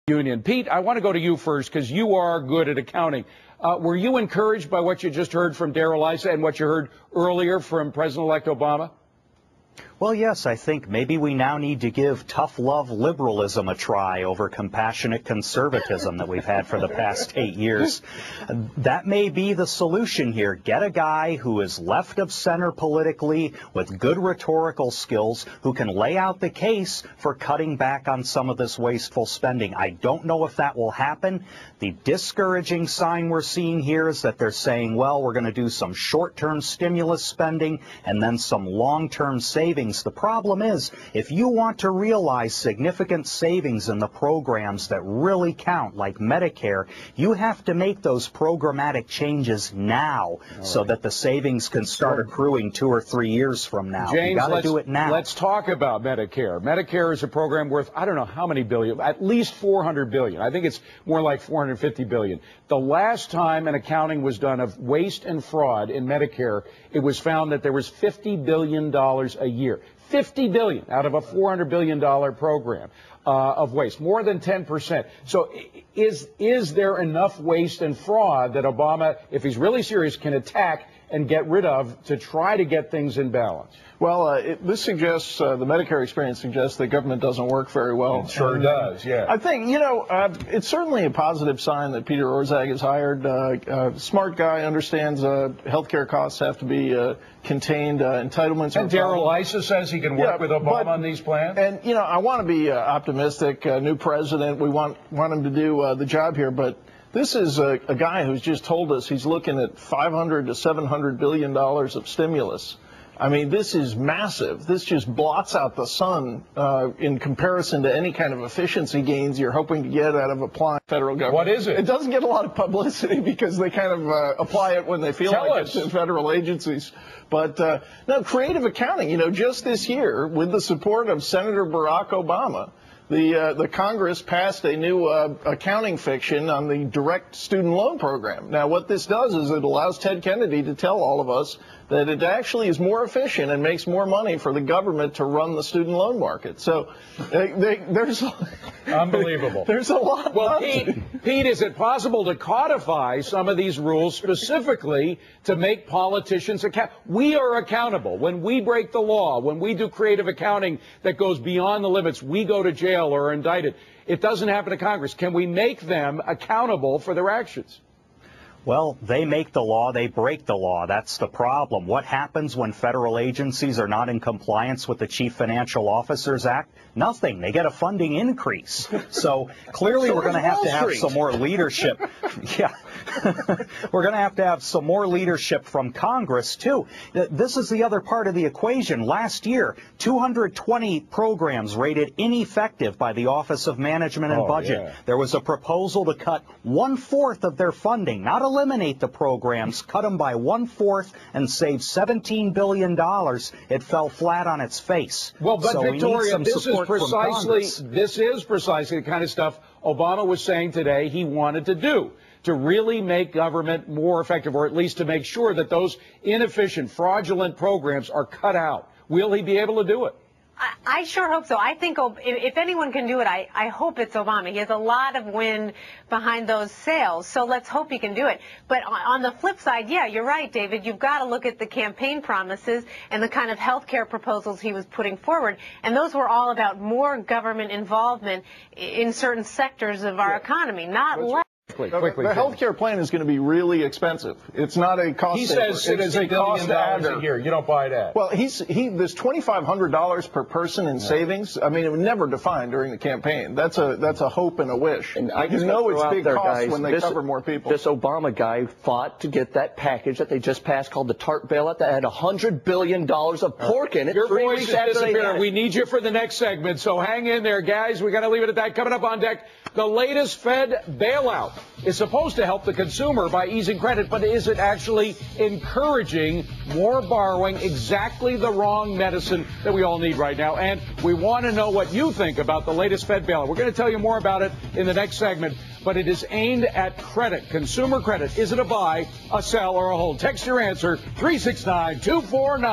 Union. Pete, I want to go to you first because you are good at accounting. Were you encouraged by what you just heard from Darrell Issa and what you heard earlier from President-elect Obama? Well, yes, I think maybe we now need to give tough love liberalism a try over compassionate conservatism that we've had for the past 8 years. That may be the solution here. Get a guy who is left of center politically with good rhetorical skills who can lay out the case for cutting back on some of this wasteful spending. I don't know if that will happen. The discouraging sign we're seeing here is that they're saying, well, we're going to do some short-term stimulus spending and then some long-term savings. The problem is, if you want to realize significant savings in the programs that really count, like Medicare, you have to make those programmatic changes now so that the savings can start accruing 2 or 3 years from now. James, you got to do it now. Let's talk about Medicare. Medicare is a program worth, I don't know how many billion, at least $400 billion. I think it's more like $450 billion. The last time an accounting was done of waste and fraud in Medicare, it was found that there was $50 billion a year. $50 billion out of a $400 billion program of waste, more than 10%. So is there enough waste and fraud that Obama, if he's really serious, can attack and get rid of to try to get things in balance? Well, this suggests, the Medicare experience suggests that government doesn't work very well. It sure does, yeah. I think, it's certainly a positive sign that Peter Orszag is hired. Smart guy, understands healthcare costs have to be contained, entitlements. And Darrell Issa says he can work with Obama on these plans. And, I want to be optimistic. New president, we want him to do the job here, but this is a guy who's just told us he's looking at $500 to $700 billion of stimulus. I mean, this is massive. This just blots out the sun in comparison to any kind of efficiency gains you're hoping to get out of applying federal government. What is it? It doesn't get a lot of publicity because they kind of apply it when they feel like it in federal agencies. But no, creative accounting. Just this year, with the support of Senator Barack Obama, the Congress passed a new accounting fiction on the direct student loan program. Now, what this does is it allows Ted Kennedy to tell all of us that it actually is more efficient and makes more money for the government to run the student loan market. So there's unbelievable. There's a lot. Well, Pete, is it possible to codify some of these rules specifically to make politicians accountable? We are accountable. When we break the law, when we do creative accounting that goes beyond the limits, we go to jail or are indicted. It doesn't happen to Congress. Can we make them accountable for their actions? Well, they make the law, they break the law. That's the problem. What happens when federal agencies are not in compliance with the Chief Financial Officers Act? Nothing. They get a funding increase. So clearly we're going to have some more leadership. Yeah. We're going to have some more leadership from Congress, too. This is the other part of the equation. Last year, 220 programs rated ineffective by the Office of Management and Budget. Yeah. There was a proposal to cut 1/4 of their funding, not eliminate the programs, cut them by 1/4 and save $17 billion. It fell flat on its face. Well, but so Victoria, this is precisely the kind of stuff Obama was saying today he wanted to do, to really make government more effective, or at least to make sure that those inefficient, fraudulent programs are cut out. Will he be able to do it? I sure hope so. I think if anyone can do it, I hope it's Obama. He has a lot of wind behind those sails, so let's hope he can do it. But on the flip side, yeah, you're right, David. You've got to look at the campaign promises and the kind of health care proposals he was putting forward, and those were all about more government involvement in certain sectors of our economy, not less. The health care plan is going to be really expensive. It's not a cost He saver. says it is $1 billion a year. You don't buy that. Well, there's $2,500 per person in savings. I mean, it was never defined during the campaign. That's a hope and a wish. And I know it's big costs when they cover more people. This Obama guy fought to get that package that they just passed called the TARP bailout that had $100 billion of pork in it. Your voice is disappearing. We need you for the next segment, so hang in there, guys. We got to leave it at that. Coming up on deck, the latest Fed bailout is supposed to help the consumer by easing credit, but is it actually encouraging more borrowing? Exactly the wrong medicine that we all need right now. And we want to know what you think about the latest Fed bailout. We're going to tell you more about it in the next segment, but it is aimed at credit, consumer credit. Is it a buy, a sell, or a hold? Text your answer, 369-249.